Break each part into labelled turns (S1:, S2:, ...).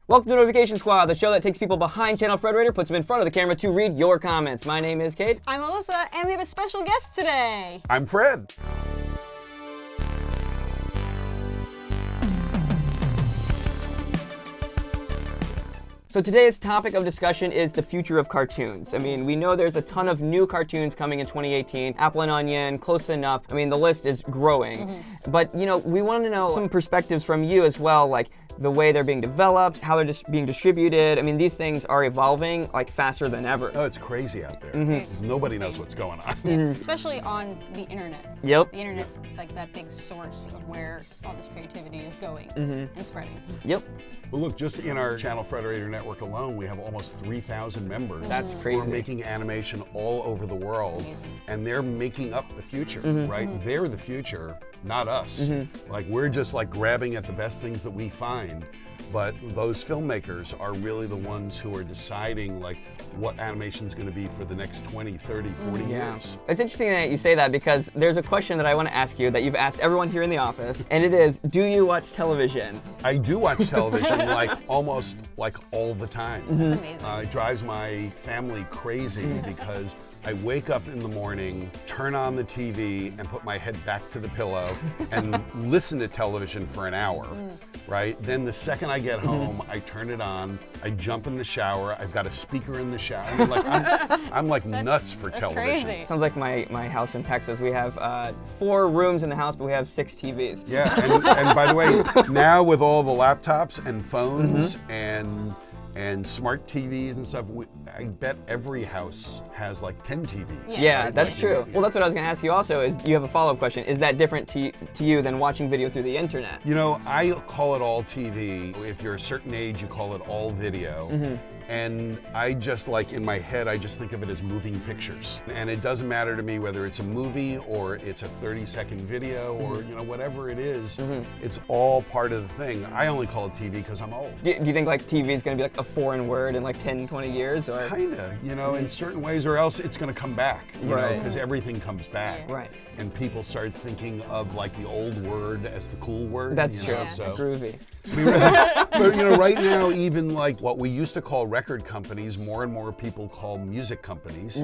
S1: Welcome to Notification Squad, the show that takes people behind Channel Frederator, puts them in front of the camera to read your comments. My name is Cade.
S2: I'm Alyssa, and we have a special guest today.
S3: I'm Fred.
S1: So today's topic of discussion is the future of cartoons. I mean, we know there's a ton of new cartoons coming in 2018. Apolonio, Close Enough. I mean, the list is growing. But, you know, we want to know some perspectives from you as well, like the way they're being developed, how they're just being distributed. I mean, these things are evolving like faster than ever.
S3: Oh, it's crazy out there. Nobody knows what's going on.
S2: Especially on the internet.
S1: Yep.
S2: The internet's like that big source of where all this creativity is going and spreading.
S1: Yep.
S3: Well, look, just in our Channel Frederator network alone, we have almost 3,000 members.
S1: That's
S3: who
S1: crazy.
S3: are making animation all over the world, and they're making up the future, right? They're the future, not us. Like, we're just like grabbing at the best things that we find. But those filmmakers are really the ones who are deciding like what animation is going to be for the next 20, 30, 40 years.
S1: It's interesting that you say that because there's a question that I want to ask you that you've asked everyone here in the office, and it is, do you watch television?
S3: I do watch television like almost like all the time.
S2: That's amazing.
S3: It drives my family crazy because I wake up in the morning, turn on the TV, and put my head back to the pillow and listen to television for an hour, right? Then the second I get home, I turn it on, I jump in the shower, I've got a speaker in the shower. I mean, like, I'm like nuts for
S2: that's
S3: television.
S2: crazy.
S1: Sounds like my house in Texas. We have 4 rooms in the house, but we have 6 TVs.
S3: Yeah, and by the way, now with all the laptops and phones and smart TVs and stuff, I bet every house has like 10 TVs.
S1: Yeah,
S3: right?
S1: that's
S3: Like,
S1: true. Well, that's what I was going to ask you also, is you have a follow-up question. Is that different to you than watching video through the internet?
S3: You know, I call it all TV. If you're a certain age, you call it all video. And I just like, in my head, I just think of it as moving pictures. And it doesn't matter to me whether it's a movie or it's a 30-second video or, you know, whatever it is, it's all part of the thing. I only call it TV because I'm old.
S1: Do you think like TV is going to be like a foreign word in like 10, 20 years? Or?
S3: Kinda, you know, in certain ways, or else it's going to come back, you know,
S1: Right.
S3: because everything comes back.
S1: Right.
S3: And people start thinking of like the old word as the cool word.
S1: That's
S3: you
S1: true.
S3: know, so.
S1: Groovy.
S3: But you know, right now, even like what we used to call record companies, more and more people call music companies.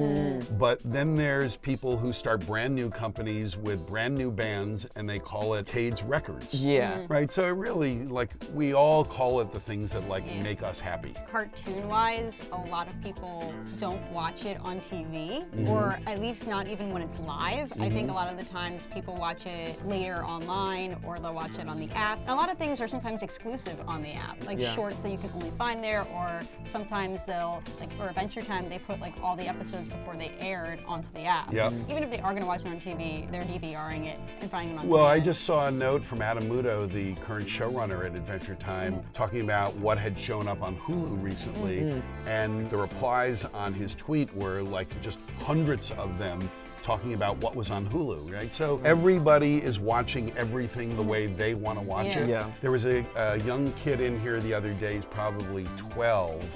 S3: But then there's people who start brand new companies with brand new bands, and they call it Cade's Records.
S1: Yeah.
S3: Right. So it really, like, we all call it the things that like make us happy.
S2: Cartoon-wise, a lot of people don't watch it on TV, or at least not even when it's live. I think a lot of the times people watch it later online, or they'll watch it on the app. And a lot of things are sometimes exclusive on the app, like shorts that you can only find there, or sometimes they'll, like for Adventure Time, they put like all the episodes before they aired onto the app.
S3: Yep.
S2: Even if they are going to watch it on TV, they're DVRing it and finding it on
S3: Well, I
S2: demand.
S3: just saw a note from Adam Muto, the current showrunner at Adventure Time, talking about what had shown up on Hulu recently, and the replies on his tweet were like just hundreds of them talking about what was on Hulu, right? So everybody is watching everything the way they want to watch it.
S1: Yeah.
S3: There was a young kid in here the other day, he's probably 12,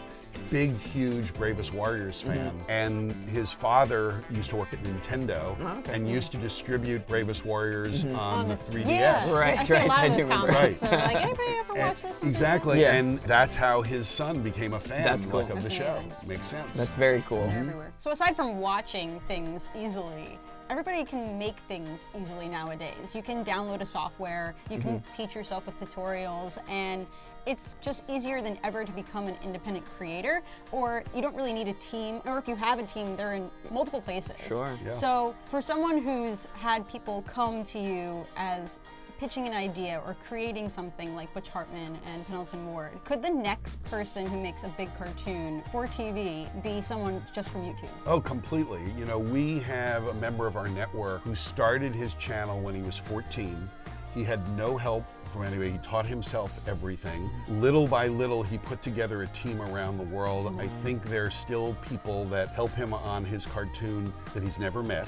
S3: big, huge Bravest Warriors fan, and his father used to work at Nintendo and used to distribute Bravest Warriors on the 3DS.
S2: Yeah,
S1: Right,
S2: I see a lot
S1: I
S2: of those
S1: do remember.
S2: comments.
S3: Right.
S2: They're like, anybody ever watch this?
S3: Exactly,
S1: Yeah.
S3: and that's how his son became a fan
S1: That's cool.
S3: like, of the
S2: That's
S3: show.
S2: amazing.
S3: Makes sense.
S1: That's very cool.
S2: Everywhere. So aside from watching things easily, everybody can make things easily nowadays. You can download a software, you can teach yourself with tutorials, and it's just easier than ever to become an independent creator, or you don't really need a team, or if you have a team, they're in multiple places.
S1: Sure.
S3: Yeah.
S2: So for someone who's had people come to you as pitching an idea or creating something like Butch Hartman and Pendleton Ward, could the next person who makes a big cartoon for TV be someone just from YouTube?
S3: Oh, completely. You know, we have a member of our network who started his channel when he was 14. He had no help from anybody. He taught himself everything. Little by little, he put together a team around the world. I think there are still people that help him on his cartoon that he's never met,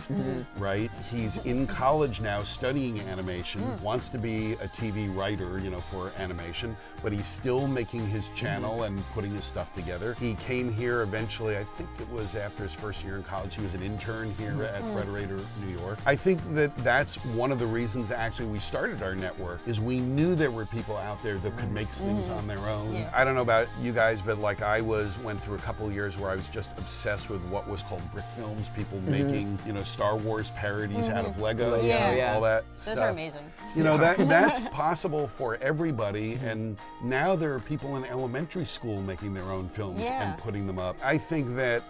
S3: right? He's in college now studying animation, wants to be a TV writer, you know, for animation, but he's still making his channel and putting his stuff together. He came here eventually, I think it was after his first year in college. He was an intern here at Frederator, New York. I think that that's one of the reasons actually we started started our network is we knew there were people out there that could make things on their own.
S2: Yeah.
S3: I don't know about you guys, but like went through a couple of years where I was just obsessed with what was called brick films, people making, Star Wars parodies out of Legos,
S2: Yeah.
S3: all that
S2: Those
S3: stuff.
S2: are amazing.
S3: That's possible for everybody, and now there are people in elementary school making their own films and putting them up. I think that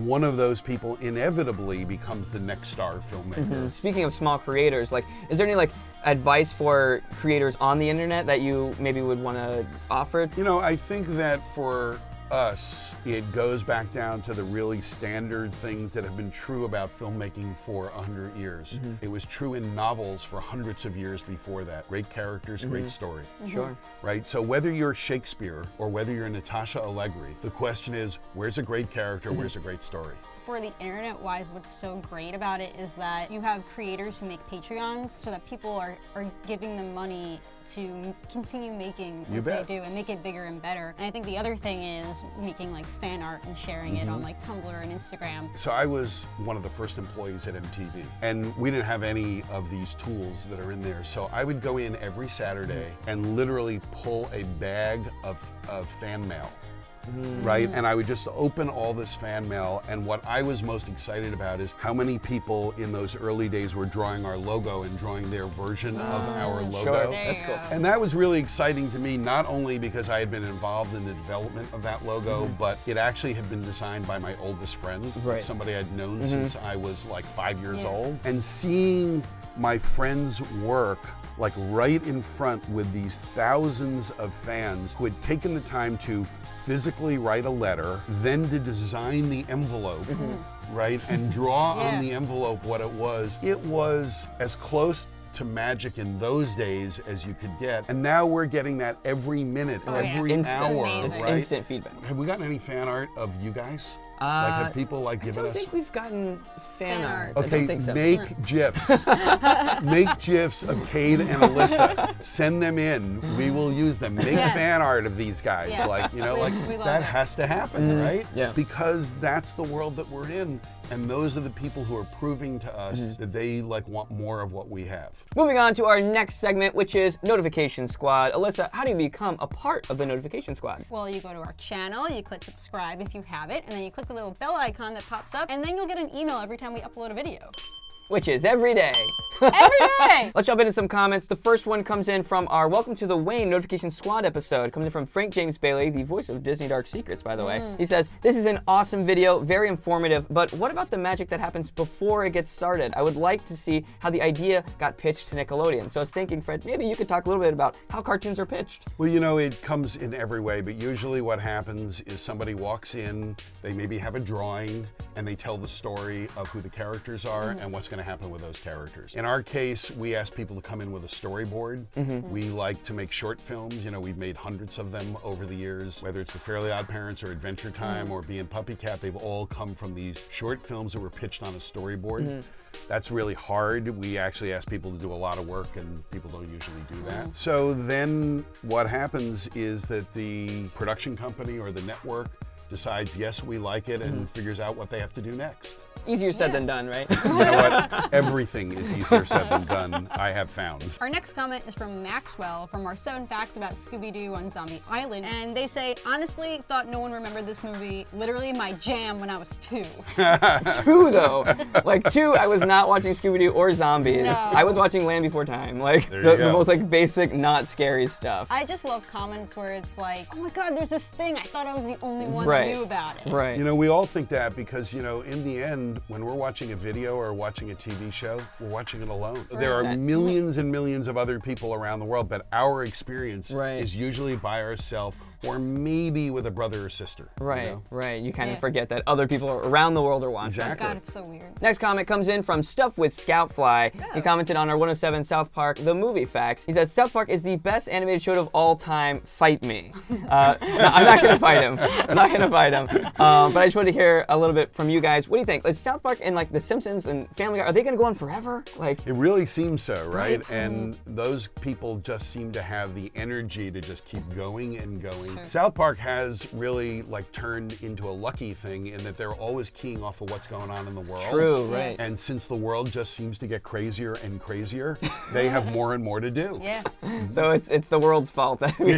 S3: one of those people inevitably becomes the next star filmmaker.
S1: Speaking of small creators, is there any advice for creators on the internet that you maybe would want to offer?
S3: I think that for us, it goes back down to the really standard things that have been true about filmmaking for 100 years. It was true in novels for hundreds of years before that. Great characters, great story.
S1: Sure.
S3: Right? So whether you're Shakespeare or whether you're Natasha Allegri, the question is, where's a great character, where's a great story?
S2: For the internet-wise, what's so great about it is that you have creators who make Patreons so that people are giving them money to continue making what they do and make it bigger and better. And I think the other thing is making fan art and sharing it on Tumblr and Instagram.
S3: So I was one of the first employees at MTV, and we didn't have any of these tools that are in there. So I would go in every Saturday and literally pull a bag of fan mail. Right? And I would just open all this fan mail, and what I was most excited about is how many people in those early days were drawing our logo and drawing their version of our logo.
S1: Sure,
S2: There
S1: that's
S2: you
S1: cool.
S2: go.
S3: And that was really exciting to me, not only because I had been involved in the development of that logo, but it actually had been designed by my oldest friend,
S1: Right.
S3: somebody I'd known since I was 5 years old. And seeing my friend's work right in front with these thousands of fans who had taken the time to physically write a letter, then to design the envelope, right, and draw on the envelope what it was as close to magic in those days as you could get. And now we're getting that every minute, every
S1: Instant.
S3: hour,
S2: It's
S3: right?
S1: Instant feedback.
S3: Have we gotten any fan art of you guys? Have people
S1: I
S3: given
S1: don't
S3: us?
S1: think we've gotten fan art. I
S3: Okay,
S1: don't think so.
S3: make GIFs. Make GIFs of Cade and Alyssa. Send them in. We will use them. Make
S2: Yes.
S3: fan art of these guys.
S2: Yes.
S3: We
S2: love
S3: that
S2: it.
S3: has to happen, right?
S1: Yeah.
S3: Because that's the world that we're in. And those are the people who are proving to us that they want more of what we have.
S1: Moving on to our next segment, which is Notification Squad. Alyssa, how do you become a part of the Notification Squad?
S2: Well, you go to our channel, you click subscribe if you have it, and then you click the little bell icon that pops up, and then you'll get an email every time we upload a video.
S1: Which is every day.
S2: Every day!
S1: Let's jump into some comments. The first one comes in from our Welcome to the Wayne Notification Squad episode. It comes in from Frank James Bailey, the voice of Disney Dark Secrets, by the way. He says, "This is an awesome video, very informative, but what about the magic that happens before it gets started? I would like to see how the idea got pitched to Nickelodeon." So I was thinking, Fred, maybe you could talk a little bit about how cartoons are pitched.
S3: Well, it comes in every way, but usually what happens is somebody walks in, they maybe have a drawing, and they tell the story of who the characters are and what's going to happen with those characters. In our case, we ask people to come in with a storyboard. We like to make short films. We've made hundreds of them over the years, whether it's the Fairly Odd Parents or Adventure Time or Bee and Puppy Cat. They've all come from these short films that were pitched on a storyboard. That's really hard. We actually ask people to do a lot of work, and people don't usually do that. So then what happens is that the production company or the network decides, yes, we like it, and figures out what they have to do next.
S1: Easier said than done, right?
S3: You know what? Everything is easier said than done, I have found.
S2: Our next comment is from Maxwell from our 7 Facts About Scooby-Doo on Zombie Island. And they say, honestly, thought no one remembered this movie. Literally my jam when I was 2.
S1: 2 though. 2, I was not watching Scooby-Doo or Zombies.
S2: No.
S1: I was watching Land Before Time.
S3: There you
S1: The
S3: go.
S1: most basic, not scary stuff.
S2: I just love comments where it's like, oh my God, there's this thing. I thought I was the only one
S1: Right.
S2: that knew about it.
S1: Right.
S3: We all think that because, in the end, when we're watching a video or watching a TV show, we're watching it alone. There are
S1: Right.
S3: millions and millions of other people around the world, but our experience
S1: Right.
S3: is usually by ourselves or maybe with a brother or sister.
S1: Right, right. You kind of
S2: Yeah.
S1: forget that other people around the world are watching.
S3: Exactly.
S2: God, it's so weird.
S1: Next comment comes in from Stuff with Scoutfly. He commented on our 107 South Park, The Movie Facts. He says, South Park is the best animated show of all time. Fight me. No, I'm not going to fight him. But I just wanted to hear a little bit from you guys. What do you think? Is South Park and The Simpsons and Family Guy, are they going to go on forever?
S3: It really seems so, right?
S1: Right.
S3: And those people just seem to have the energy to just keep going and going doing.
S2: Sure.
S3: South Park has really like turned into a lucky thing in that they're always keying off of what's going on in the world.
S1: True, right.
S3: And since the world just seems to get crazier and crazier, they have more and more to do.
S2: Yeah.
S1: So it's the world's fault that we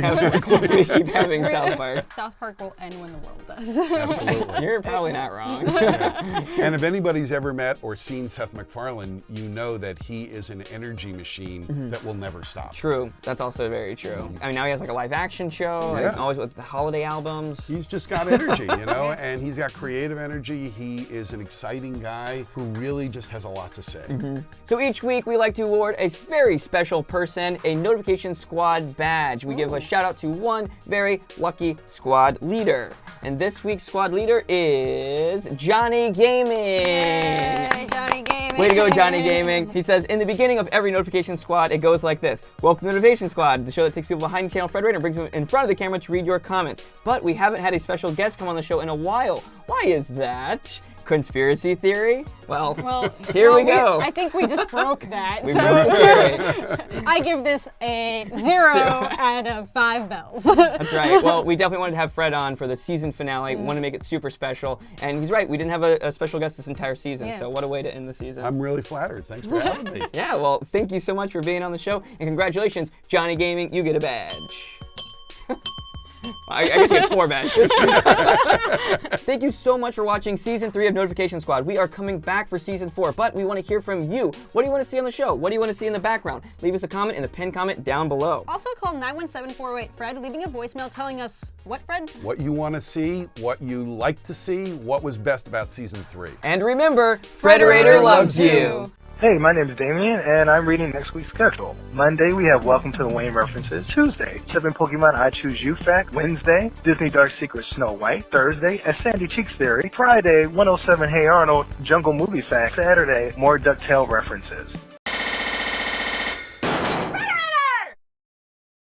S1: keep having South Park.
S2: South Park will end when the world does.
S3: Absolutely.
S1: You're probably not wrong.
S3: And if anybody's ever met or seen Seth MacFarlane, you know that he is an energy machine that will never stop.
S1: True. That's also very true. I mean, now he has like a live action show,
S3: Yeah.
S1: like, always with the holiday albums.
S3: He's just got energy, you know, and he's got creative energy. He is an exciting guy who really just has a lot to say.
S1: So each week we like to award a very special person a Notification Squad badge. We give a shout out to one very lucky squad leader. And this week's squad leader is Johnny Gaming.
S2: Yay, Johnny Gaming.
S1: Way to go, Johnny Gaming. He says, in the beginning of every Notification Squad, it goes like this. Welcome to Notification Squad, the show that takes people behind the channel Frederator and brings them in front of the camera to read your comments. But we haven't had a special guest come on the show in a while. Why is that? Conspiracy theory? Well, here we go.
S2: I think we just broke that.
S1: We
S2: So
S1: broke theory.
S2: I give this a 0 out of 5 bells.
S1: That's right. Well, we definitely wanted to have Fred on for the season finale. We want to make it super special. And he's right, we didn't have a special guest this entire season.
S2: Yeah.
S1: So what a way to end the season.
S3: I'm really flattered. Thanks for having me.
S1: Yeah, well, thank you so much for being on the show. And congratulations, Johnny Gaming, you get a badge. I guess you have 4 badges. Thank you so much for watching Season 3 of Notification Squad. We are coming back for Season 4, but we want to hear from you. What do you want to see on the show? What do you want to see in the background? Leave us a comment in the pinned comment down below.
S2: Also call 917-408-FRED, leaving a voicemail telling us, what, Fred?
S3: What you want to see, what you like to see, what was best about Season 3.
S1: And remember, Frederator loves you.
S4: Hey, my name is Damien, and I'm reading next week's schedule. Monday, we have Welcome to the Wayne references. Tuesday, 7 Pokemon I Choose You fact. Wednesday, Disney Dark Secret Snow White. Thursday, A Sandy Cheeks Theory. Friday, 107 Hey Arnold Jungle Movie fact. Saturday, more DuckTale references.